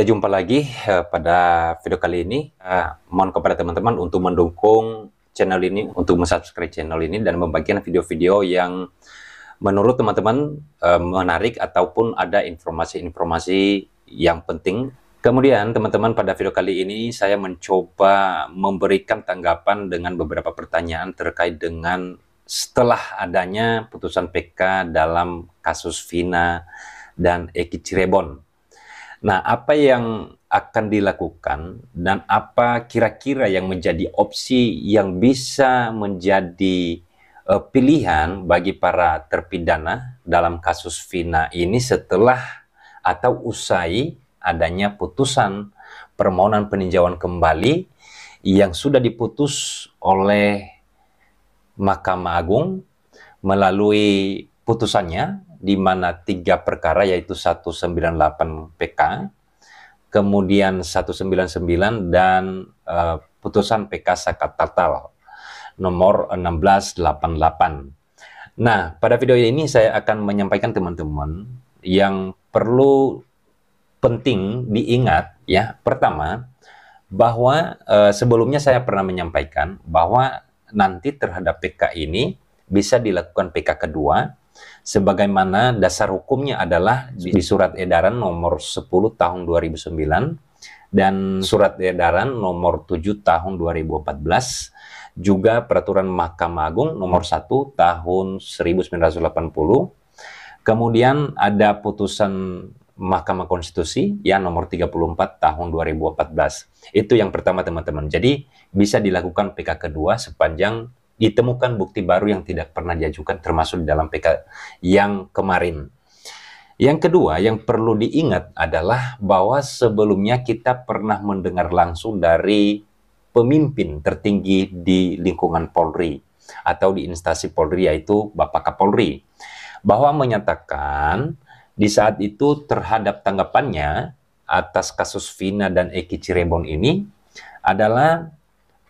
Kita jumpa lagi pada video kali ini. Mohon kepada teman-teman untuk mendukung channel ini, untuk subscribe channel ini dan membagikan video-video yang menurut teman-teman menarik ataupun ada informasi-informasi yang penting. Kemudian teman-teman, pada video kali ini saya mencoba memberikan tanggapan dengan beberapa pertanyaan terkait dengan setelah adanya putusan PK dalam kasus Vina dan Eki Cirebon. Nah, apa yang akan dilakukan dan apa kira-kira yang menjadi opsi yang bisa menjadi pilihan bagi para terpidana dalam kasus Vina ini setelah atau usai adanya putusan permohonan peninjauan kembali yang sudah diputus oleh Mahkamah Agung melalui putusannya, di mana 3 perkara, yaitu 198 PK, kemudian 199 dan putusan PK Sakat Tatal nomor 1688. Nah, pada video ini saya akan menyampaikan teman-teman yang perlu penting diingat ya. Pertama, bahwa sebelumnya saya pernah menyampaikan bahwa nanti terhadap PK ini bisa dilakukan PK kedua, sebagaimana dasar hukumnya adalah di Surat Edaran nomor 10 tahun 2009 dan Surat Edaran nomor 7 tahun 2014, juga Peraturan Mahkamah Agung nomor 1 tahun 1980, kemudian ada putusan Mahkamah Konstitusi yang nomor 34 tahun 2014. Itu yang pertama teman-teman. Jadi bisa dilakukan PK kedua sepanjang ditemukan bukti baru yang tidak pernah diajukan, termasuk di dalam PK yang kemarin. Yang kedua yang perlu diingat adalah bahwa sebelumnya kita pernah mendengar langsung dari pemimpin tertinggi di lingkungan Polri atau di instansi Polri, yaitu Bapak Kapolri, bahwa menyatakan di saat itu terhadap tanggapannya atas kasus Vina dan Eki Cirebon ini adalah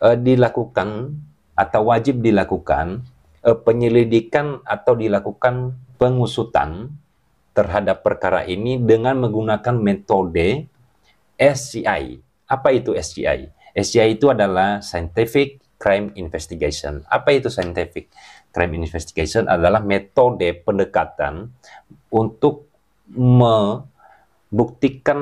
dilakukan atau wajib dilakukan penyelidikan atau dilakukan pengusutan terhadap perkara ini dengan menggunakan metode SCI. Apa itu SCI? SCI itu adalah Scientific Crime Investigation. Apa itu Scientific Crime Investigation? Adalah metode pendekatan untuk membuktikan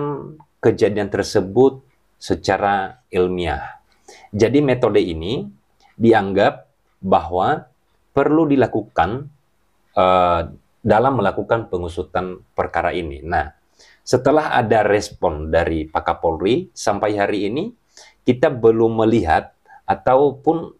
kejadian tersebut secara ilmiah. Jadi metode ini dianggap bahwa perlu dilakukan dalam melakukan pengusutan perkara ini. Nah, setelah ada respon dari Pak Kapolri, sampai hari ini kita belum melihat ataupun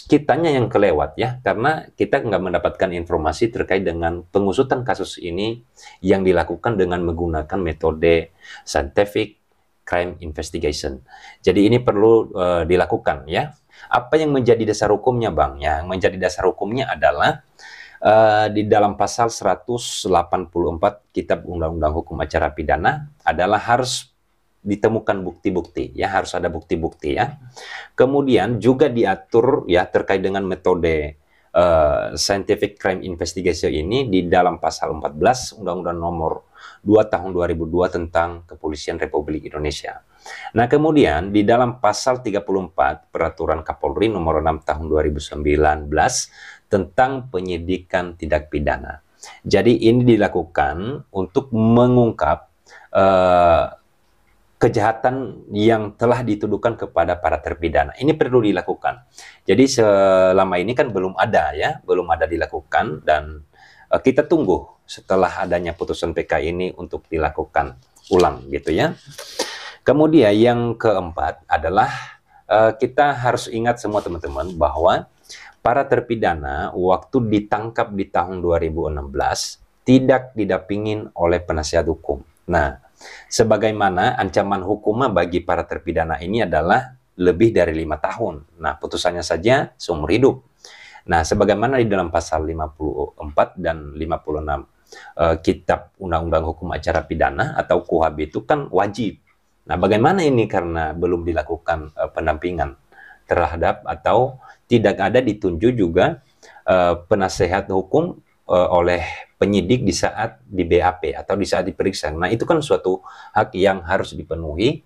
kitanya yang kelewat ya, karena kita nggak mendapatkan informasi terkait dengan pengusutan kasus ini yang dilakukan dengan menggunakan metode Scientific Crime Investigation. Jadi ini perlu dilakukan ya. Apa yang menjadi dasar hukumnya, Bang? Yang menjadi dasar hukumnya adalah di dalam pasal 184 Kitab Undang-Undang Hukum Acara Pidana adalah harus ditemukan bukti-bukti ya, harus ada bukti-bukti ya. Kemudian juga diatur ya terkait dengan metode Scientific Crime Investigation ini di dalam pasal 14 Undang-Undang Nomor 2 Tahun 2002 tentang Kepolisian Republik Indonesia. Nah, kemudian di dalam pasal 34 Peraturan Kapolri nomor 6 tahun 2019 tentang penyidikan tindak pidana. Jadi ini dilakukan untuk mengungkap kejahatan yang telah dituduhkan kepada para terpidana. Ini perlu dilakukan. Jadi selama ini kan belum ada ya, belum ada dilakukan, dan kita tunggu setelah adanya putusan PK ini untuk dilakukan ulang gitu ya. Kemudian yang keempat adalah kita harus ingat semua teman-teman bahwa para terpidana waktu ditangkap di tahun 2016 tidak didampingin oleh penasihat hukum. Nah, sebagaimana ancaman hukuman bagi para terpidana ini adalah lebih dari 5 tahun. Nah, putusannya saja seumur hidup. Nah, sebagaimana di dalam pasal 54 dan 56 Kitab Undang-Undang Hukum Acara Pidana atau KUHP itu kan wajib. Nah, bagaimana ini karena belum dilakukan pendampingan terhadap atau tidak ada ditunjuk juga penasehat hukum oleh penyidik di saat di BAP atau di saat diperiksa. Nah, itu kan suatu hak yang harus dipenuhi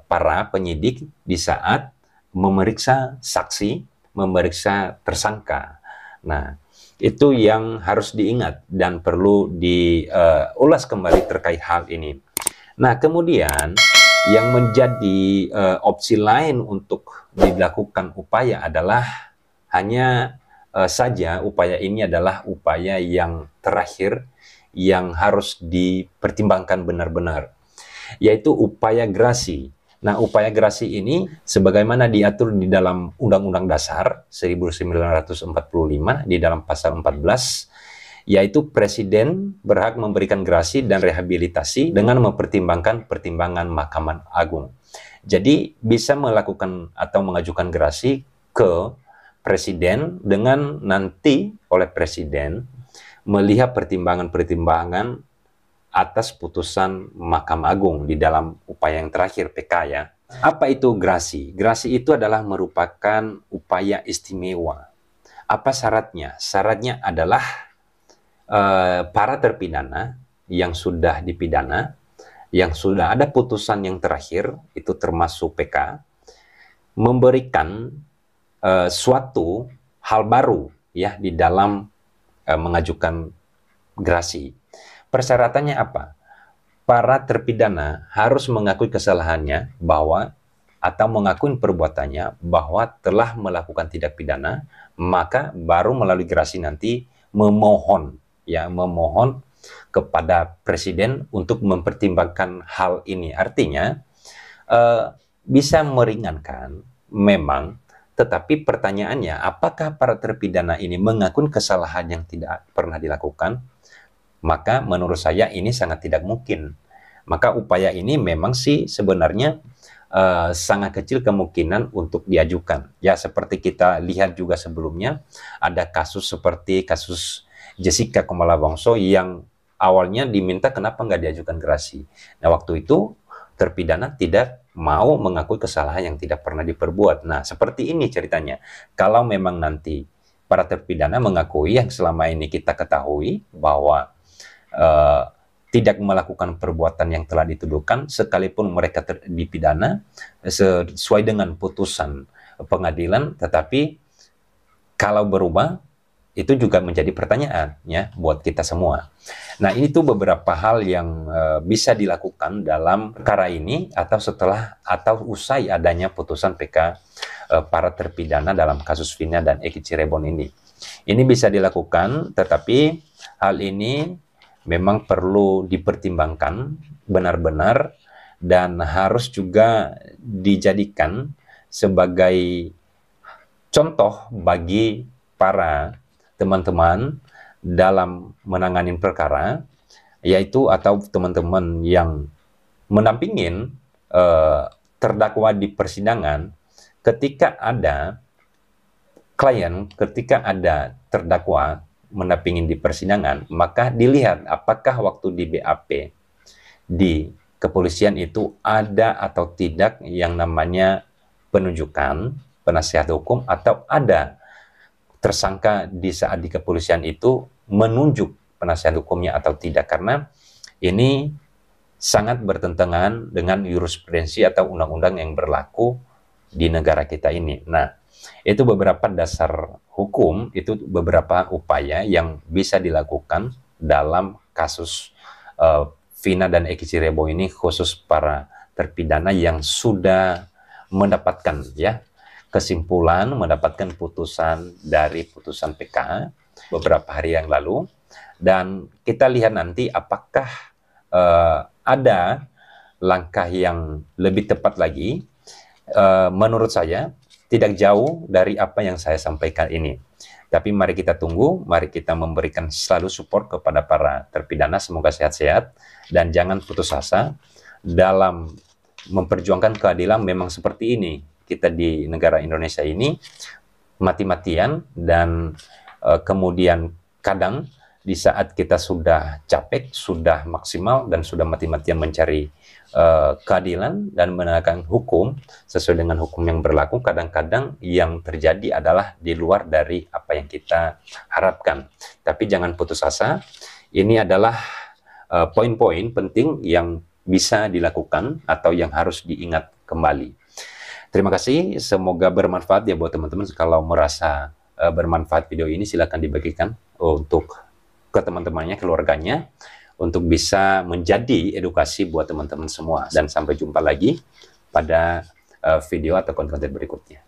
para penyidik di saat memeriksa saksi, memeriksa tersangka. Nah, itu yang harus diingat dan perlu diulas kembali terkait hal ini. Nah, kemudian yang menjadi opsi lain untuk dilakukan upaya adalah hanya saja upaya ini adalah upaya yang terakhir yang harus dipertimbangkan benar-benar, yaitu upaya gerasi. Nah, upaya gerasi ini sebagaimana diatur di dalam Undang-Undang Dasar 1945 di dalam pasal 14, yaitu Presiden berhak memberikan gerasi dan rehabilitasi dengan mempertimbangkan pertimbangan Mahkamah Agung. Jadi bisa melakukan atau mengajukan gerasi ke Presiden dengan nanti oleh Presiden melihat pertimbangan-pertimbangan atas putusan Mahkamah Agung di dalam upaya yang terakhir PK ya. Apa itu gerasi? Gerasi itu adalah merupakan upaya istimewa. Apa syaratnya? Syaratnya adalah para terpidana yang sudah dipidana, yang sudah ada putusan yang terakhir, itu termasuk PK, memberikan suatu hal baru ya di dalam mengajukan gerasi. Persyaratannya apa? Para terpidana harus mengakui kesalahannya bahwa atau mengakui perbuatannya bahwa telah melakukan tindak pidana, maka baru melalui gerasi nanti memohon kepada Presiden untuk mempertimbangkan hal ini. Artinya bisa meringankan memang, tetapi pertanyaannya, apakah para terpidana ini mengakui kesalahan yang tidak pernah dilakukan? Maka menurut saya ini sangat tidak mungkin. Maka upaya ini memang sih sebenarnya sangat kecil kemungkinan untuk diajukan. Ya, seperti kita lihat juga sebelumnya, ada kasus seperti kasus Jessica Kumala Wongso yang awalnya diminta kenapa nggak diajukan gerasi. Nah, waktu itu terpidana tidak mau mengakui kesalahan yang tidak pernah diperbuat. Nah, seperti ini ceritanya. Kalau memang nanti para terpidana mengakui yang selama ini kita ketahui bahwa tidak melakukan perbuatan yang telah dituduhkan, sekalipun mereka dipidana sesuai dengan putusan pengadilan, tetapi kalau berubah, itu juga menjadi pertanyaan ya buat kita semua. Nah, ini tuh beberapa hal yang bisa dilakukan dalam perkara ini atau setelah atau usai adanya putusan PK para terpidana dalam kasus Vina dan Eki Cirebon ini. Ini bisa dilakukan, tetapi hal ini memang perlu dipertimbangkan benar-benar dan harus juga dijadikan sebagai contoh bagi para teman-teman dalam menangani perkara, yaitu atau teman-teman yang mendampingin terdakwa di persidangan, ketika ada klien, ketika ada terdakwa mendampingin di persidangan, maka dilihat apakah waktu di BAP di kepolisian itu ada atau tidak yang namanya penunjukan penasihat hukum, atau ada tersangka di saat di kepolisian itu menunjuk penasihat hukumnya atau tidak, karena ini sangat bertentangan dengan jurisprudensi atau undang-undang yang berlaku di negara kita ini. Nah, itu beberapa dasar hukum, itu beberapa upaya yang bisa dilakukan dalam kasus Vina dan Eki Cirebon ini, khusus para terpidana yang sudah mendapatkan ya kesimpulan, mendapatkan putusan dari putusan PK beberapa hari yang lalu, dan kita lihat nanti apakah ada langkah yang lebih tepat lagi. Menurut saya tidak jauh dari apa yang saya sampaikan ini, tapi mari kita tunggu, mari kita memberikan selalu support kepada para terpidana, semoga sehat-sehat dan jangan putus asa dalam memperjuangkan keadilan. Memang seperti ini kita di negara Indonesia ini, mati-matian, dan kemudian kadang di saat kita sudah capek, sudah maksimal, dan sudah mati-matian mencari keadilan dan menegakkan hukum sesuai dengan hukum yang berlaku, kadang-kadang yang terjadi adalah di luar dari apa yang kita harapkan. Tapi jangan putus asa, ini adalah poin-poin penting yang bisa dilakukan atau yang harus diingat kembali. Terima kasih, semoga bermanfaat ya buat teman-teman. Kalau merasa bermanfaat video ini, silakan dibagikan untuk ke teman-temannya, keluarganya, untuk bisa menjadi edukasi buat teman-teman semua. Dan sampai jumpa lagi pada video atau konten berikutnya.